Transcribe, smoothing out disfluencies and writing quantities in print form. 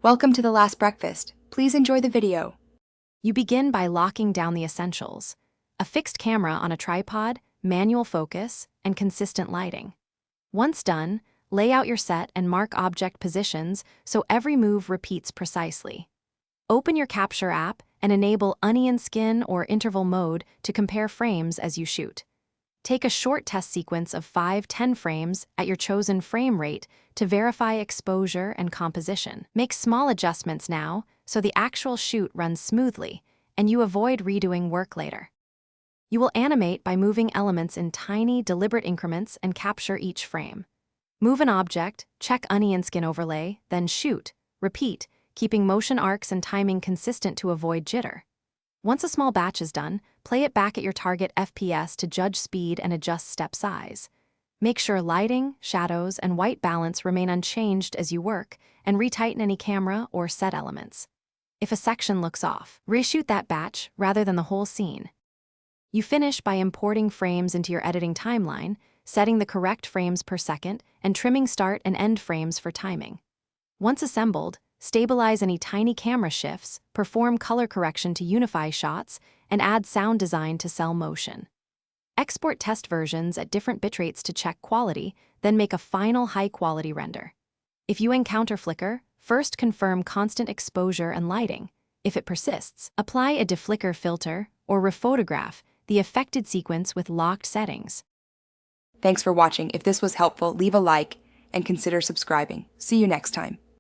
Welcome to The Last Breakfast. Please enjoy the video. You begin by locking down the essentials: a fixed camera on a tripod, manual focus, and consistent lighting. Once done, lay out your set and mark object positions so every move repeats precisely. Open your Capture app and enable onion skin or interval mode to compare frames as you shoot. Take a short test sequence of 5-10 frames at your chosen frame rate to verify exposure and composition. Make small adjustments now so the actual shoot runs smoothly and you avoid redoing work later. You will animate by moving elements in tiny, deliberate increments and capture each frame. Move an object, check onion skin overlay, then shoot. Repeat, keeping motion arcs and timing consistent to avoid jitter. Once a small batch is done, play it back at your target FPS to judge speed and adjust step size. Make sure lighting, shadows, and white balance remain unchanged as you work, and retighten any camera or set elements. If a section looks off, reshoot that batch rather than the whole scene. You finish by importing frames into your editing timeline, setting the correct frames per second, and trimming start and end frames for timing. Once assembled, stabilize any tiny camera shifts, perform color correction to unify shots, and add sound design to sell motion. Export test versions at different bitrates to check quality, then make a final high-quality render. If you encounter flicker, first confirm constant exposure and lighting. If it persists, apply a deflicker filter or rephotograph the affected sequence with locked settings. Thanks for watching. If this was helpful, leave a like and consider subscribing. See you next time.